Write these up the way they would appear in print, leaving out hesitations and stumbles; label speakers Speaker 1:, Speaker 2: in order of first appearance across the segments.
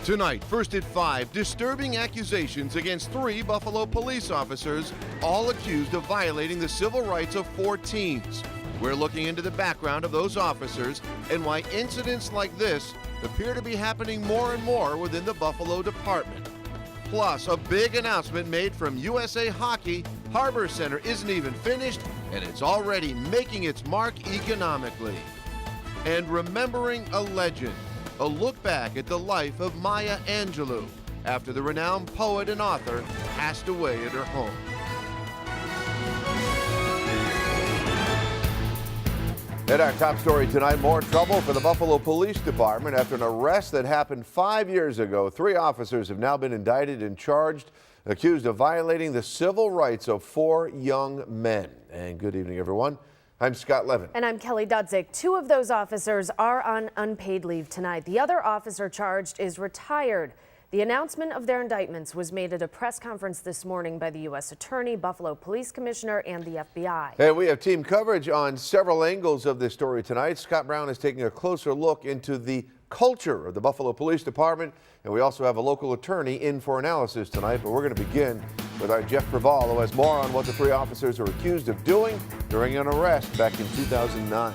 Speaker 1: Tonight, first at 5, disturbing accusations against 3 Buffalo police officers, all accused of violating the civil rights of 4 teens. We're looking into the background of those officers and why incidents like this appear to be happening more and more within the Buffalo department. Plus, a big announcement made from USA Hockey. Harbor Center isn't even finished, and it's already making its mark economically. And remembering a legend, a look back at the life of Maya Angelou after the renowned poet and author passed away at her home. And our top story tonight, more trouble for the Buffalo Police Department after an arrest that happened 5 years ago. 3 officers have now been indicted and charged, accused of violating the civil rights of 4 young men. And good evening, everyone. I'm Scott Levin.
Speaker 2: And I'm Kelly Dudzik. 2 of those officers are on unpaid leave tonight. The other officer charged is retired. The announcement of their indictments was made at a press conference this morning by the U.S. Attorney, Buffalo Police Commissioner, and the FBI.
Speaker 1: And we have team coverage on several angles of this story tonight. Scott Brown is taking a closer look into the culture of the Buffalo Police Department, and we also have a local attorney in for analysis tonight. But we're going to begin with our Jeff Preval, who has more on what the 3 officers are accused of doing during an arrest back in 2009.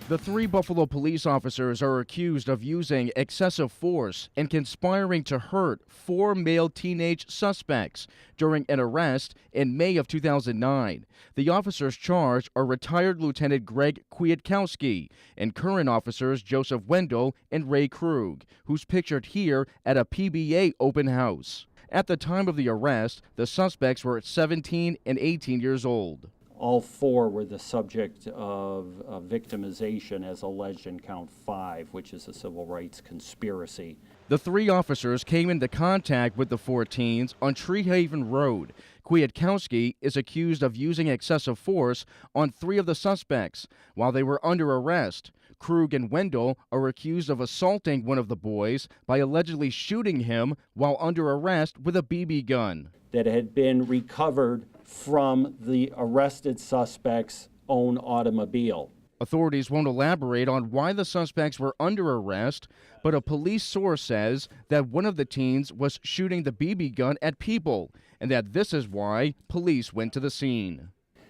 Speaker 3: The 3 Buffalo police officers are accused of using excessive force and conspiring to hurt 4 male teenage suspects during an arrest in May of 2009. The officers charged are retired Lieutenant Greg Kwiatkowski and current officers Joseph Wendell and Ray Krug, who's pictured here at a PBA open house. At the time of the arrest, the suspects were 17 and 18 years old.
Speaker 4: All 4 were the subject of victimization as alleged in count 5, which is a civil rights conspiracy.
Speaker 3: The 3 officers came into contact with the 4 teens on Treehaven Road. Kwiatkowski is accused of using excessive force on 3 of the suspects while they were under arrest. Krug and Wendell are accused of assaulting one of the boys by allegedly shooting him while under arrest with a BB gun
Speaker 4: that had been recovered from the arrested suspect's own automobile.
Speaker 3: Authorities won't elaborate on why the suspects were under arrest, but a police source says that one of the teens was shooting the BB gun at people, and that this is why police went to the scene.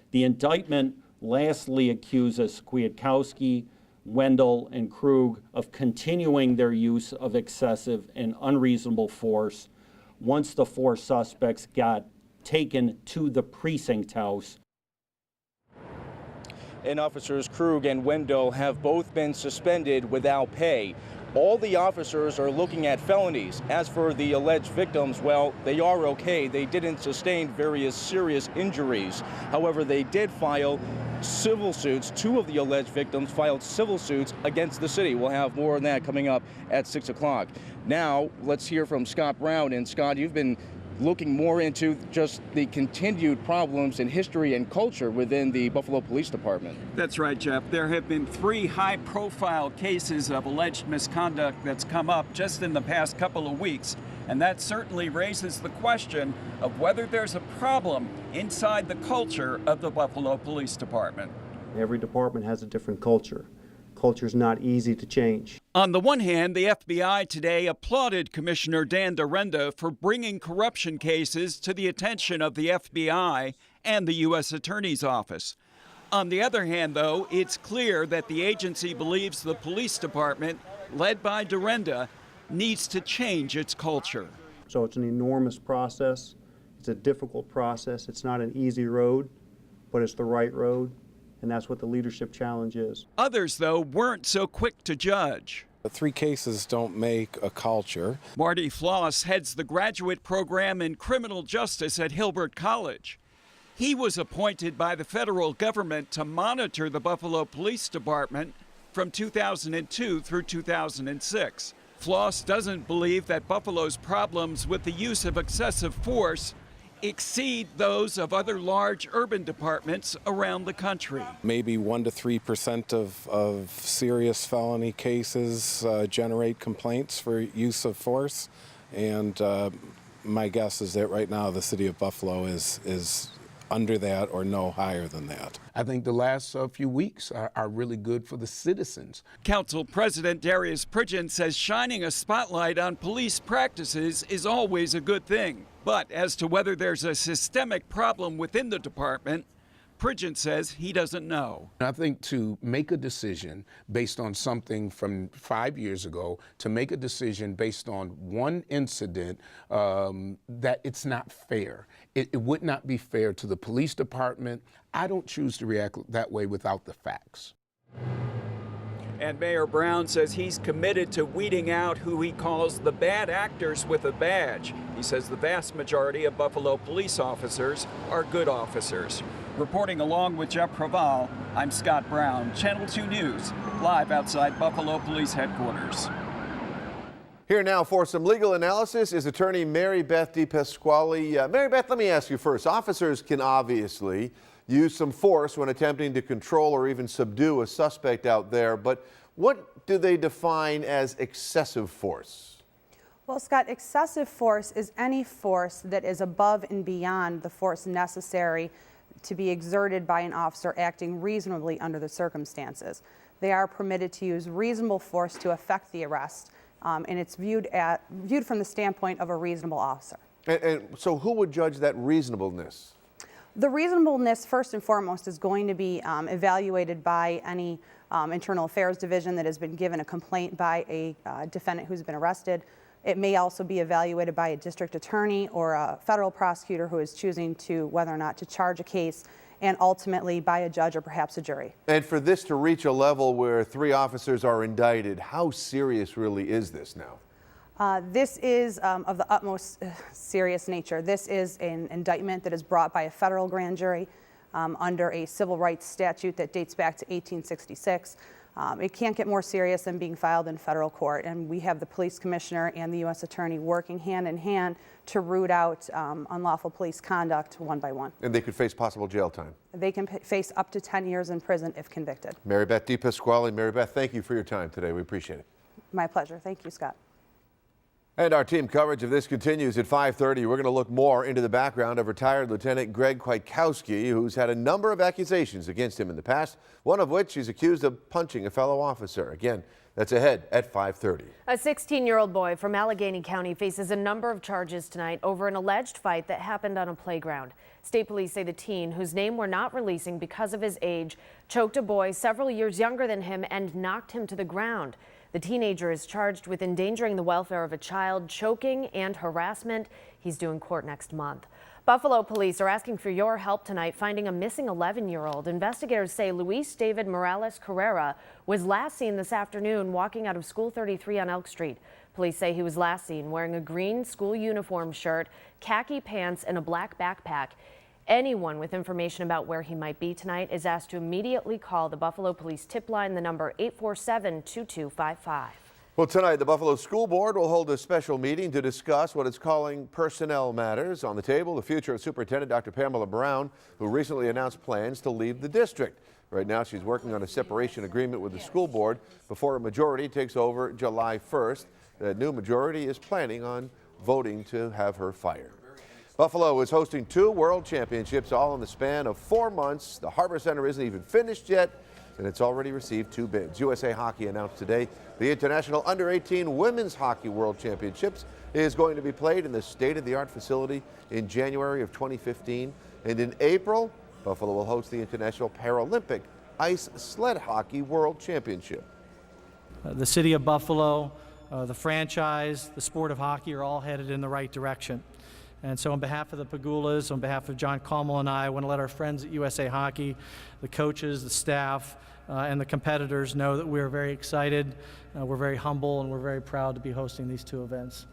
Speaker 4: The indictment lastly accuses Kwiatkowski, Wendell, and Krug of continuing their use of excessive and unreasonable force once the 4 suspects got taken to the precinct house.
Speaker 5: And officers Krug and Wendell have both been suspended without pay. All the officers are looking at felonies. As for the alleged victims, well, they are okay. They didn't sustain various serious injuries. However, they did file civil suits. 2 of the alleged victims filed civil suits against the city. We'll have more on that coming up at 6 o'clock. Now, let's hear from Scott Brown. And Scott, you've been looking more into just the continued problems in history and culture within the Buffalo Police Department.
Speaker 6: That's right, Jeff. There have been 3 high-profile cases of alleged misconduct that's come up just in the past couple of weeks, and that certainly raises the question of whether there's a problem inside the culture of the Buffalo Police Department.
Speaker 7: Every department has a different culture. Culture's not easy to change.
Speaker 6: On the one hand, the FBI today applauded Commissioner Dan Dorenda for bringing corruption cases to the attention of the FBI and the U.S. Attorney's Office. On the other hand, though, it's clear that the agency believes the police department, led by Dorenda, needs to change its culture.
Speaker 7: So it's an enormous process. It's a difficult process. It's not an easy road, but it's the right road. And that's what the leadership challenge is.
Speaker 6: Others, though, weren't so quick to judge.
Speaker 8: 3 cases don't make a culture.
Speaker 6: Marty Floss heads the graduate program in criminal justice at Hilbert College. He was appointed by the federal government to monitor the Buffalo Police Department from 2002 through 2006. Floss doesn't believe that Buffalo's problems with the use of excessive force exceed those of other large urban departments around the country.
Speaker 8: Maybe 1 to 3% of serious felony cases generate complaints for use of force, and my guess is that right now the city of Buffalo is under that or no higher than that.
Speaker 9: I think the last few weeks are really good for the citizens.
Speaker 6: Council President Darius Pridgen says shining a spotlight on police practices is always a good thing. But as to whether there's a systemic problem within the department, Pridgen says he doesn't know.
Speaker 9: I think to make a decision based on something from 5 years ago, to make a decision based on one incident, that it's not fair. It would not be fair to the police department. I don't choose to react that way without the facts.
Speaker 6: And Mayor Brown says he's committed to weeding out who he calls the bad actors with a badge. He says the vast majority of Buffalo police officers are good officers. Reporting along with Jeff Craval, I'm Scott Brown, Channel 2 News, live outside Buffalo Police Headquarters.
Speaker 1: Here now for some legal analysis is attorney Mary Beth DePasquale. Mary Beth, let me ask you first. Officers can obviously use some force when attempting to control or even subdue a suspect out there, but what do they define as excessive force?
Speaker 10: Well, Scott, excessive force is any force that is above and beyond the force necessary to be exerted by an officer acting reasonably under the circumstances. They are permitted to use reasonable force to effect the arrest, and it's viewed from the standpoint of a reasonable officer.
Speaker 1: And so who would judge that reasonableness?
Speaker 10: The reasonableness, first and foremost, is going to be evaluated by any internal affairs division that has been given a complaint by a defendant who's been arrested. It may also be evaluated by a district attorney or a federal prosecutor who is choosing to whether or not to charge a case, and ultimately by a judge or perhaps a jury.
Speaker 1: And for this to reach a level where 3 officers are indicted, how serious really is this now?
Speaker 10: This is of the utmost serious nature. This is an indictment that is brought by a federal grand jury under a civil rights statute that dates back to 1866. It can't get more serious than being filed in federal court, and we have the police commissioner and the U.S. attorney working hand in hand to root out unlawful police conduct one by one.
Speaker 1: And they could face possible jail time.
Speaker 10: They can face up to 10 years in prison if convicted.
Speaker 1: Mary Beth DePasquale. Mary Beth, thank you for your time today. We appreciate it.
Speaker 10: My pleasure. Thank you, Scott.
Speaker 1: And our team coverage of this continues at 5:30. We're going to look more into the background of retired Lieutenant Greg Kwiatkowski, who's had a number of accusations against him in the past, one of which he's accused of punching a fellow officer. Again, that's ahead at 5:30.
Speaker 2: A 16-year-old boy from Allegheny County faces a number of charges tonight over an alleged fight that happened on a playground. State police say the teen, whose name we're not releasing because of his age, choked a boy several years younger than him and knocked him to the ground. The teenager is charged with endangering the welfare of a child, choking, and harassment. He's due in court next month. Buffalo police are asking for your help tonight finding a missing 11-year-old. Investigators say Luis David Morales Carrera was last seen this afternoon walking out of School 33 on Elk Street. Police say he was last seen wearing a green school uniform shirt, khaki pants, and a black backpack. Anyone with information about where he might be tonight is asked to immediately call the Buffalo Police tip line, the number 847-2255.
Speaker 1: Well, tonight, the Buffalo School Board will hold a special meeting to discuss what it's calling personnel matters. On the table, the future of Superintendent Dr. Pamela Brown, who recently announced plans to leave the district. Right now, she's working on a separation agreement with the school board before a majority takes over July 1st. The new majority is planning on voting to have her fired. Buffalo is hosting 2 world championships all in the span of 4 months. The Harbor Center isn't even finished yet, and it's already received 2 bids. USA Hockey announced today the International Under-18 Women's Hockey World Championships is going to be played in the state-of-the-art facility in January of 2015. And in April, Buffalo will host the International Paralympic Ice Sled Hockey World Championship.
Speaker 11: The city of Buffalo, the franchise, the sport of hockey are all headed in the right direction. And so on behalf of the Pagulas, on behalf of John Calmel and I want to let our friends at USA Hockey, the coaches, the staff, and the competitors know that we're very excited, we're very humble, and we're very proud to be hosting these 2 events.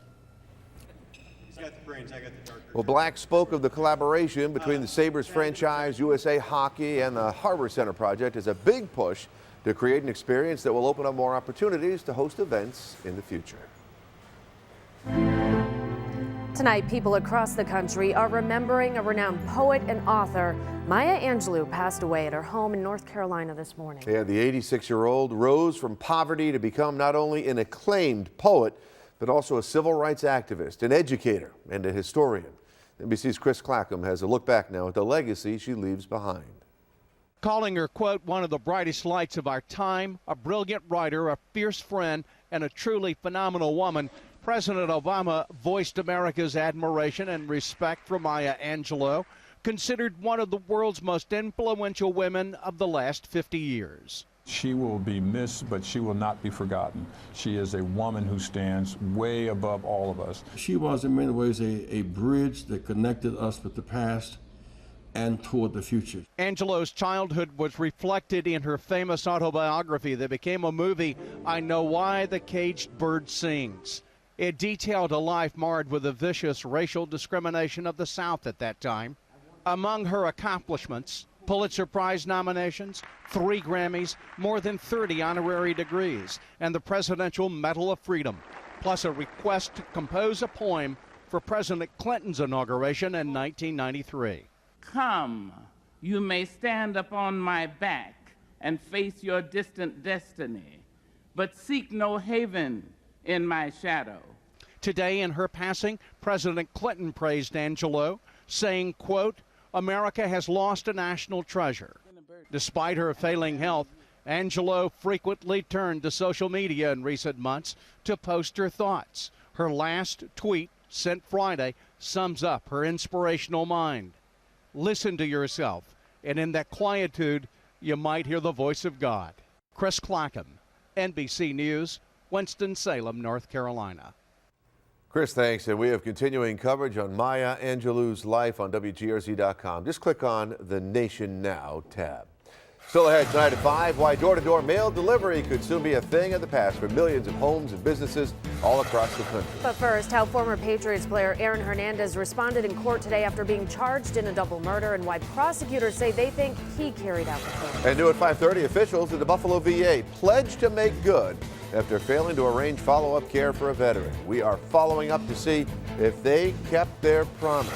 Speaker 12: He's got the brains, I got the dark.
Speaker 1: Well, Black spoke of the collaboration between the Sabres franchise, USA Hockey, and the Harbor Center project as a big push to create an experience that will open up more opportunities to host events in the future.
Speaker 2: Tonight, people across the country are remembering a renowned poet and author. Maya Angelou passed away at her home in North Carolina this morning.
Speaker 1: Yeah, the 86-year-old rose from poverty to become not only an acclaimed poet, but also a civil rights activist, an educator, and a historian. NBC's Chris Clackham has a look back now at the legacy she leaves behind.
Speaker 13: Calling her, quote, one of the brightest lights of our time, a brilliant writer, a fierce friend, and a truly phenomenal woman, President Obama voiced America's admiration and respect for Maya Angelou, considered one of the world's most influential women of the last 50 years.
Speaker 14: She will be missed, but she will not be forgotten. She is a woman who stands way above all of us.
Speaker 15: She was in many ways a bridge that connected us with the past and toward the future.
Speaker 13: Angelou's childhood was reflected in her famous autobiography that became a movie, I Know Why the Caged Bird Sings. It detailed a life marred with the vicious racial discrimination of the South at that time. Among her accomplishments, Pulitzer Prize nominations, 3 Grammys, more than 30 honorary degrees, and the Presidential Medal of Freedom, plus a request to compose a poem for President Clinton's inauguration in 1993.
Speaker 16: Come, you may stand upon my back and face your distant destiny, but seek no haven in my shadow.
Speaker 13: Today, in her passing, President Clinton praised Angelou, saying, quote, America has lost a national treasure. Despite her failing health, Angelou frequently turned to social media in recent months to post her thoughts. Her last tweet, sent Friday, sums up her inspirational mind. Listen to yourself, and in that quietude, you might hear the voice of God. Chris Clackham, NBC News, Winston-Salem, North Carolina.
Speaker 1: Chris, thanks. And we have continuing coverage on Maya Angelou's life on WGRZ.com. Just click on the Nation Now tab. Still ahead tonight at 5, why door-to-door mail delivery could soon be a thing of the past for millions of homes and businesses all across the country.
Speaker 2: But first, how former Patriots player Aaron Hernandez responded in court today after being charged in a double murder, and why prosecutors say they think he carried out the killing.
Speaker 1: And new at 5:30, officials at the Buffalo VA pledged to make good after failing to arrange follow-up care for a veteran. We are following up to see if they kept their promise.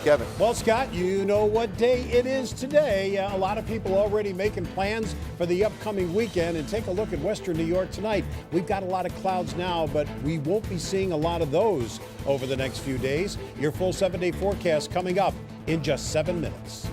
Speaker 1: Kevin.
Speaker 17: Well, Scott, you know what day it is today. A lot of people already making plans for the upcoming weekend. And take a look at Western New York tonight. We've got a lot of clouds now, but we won't be seeing a lot of those over the next few days. Your full 7-day forecast coming up in just 7 minutes.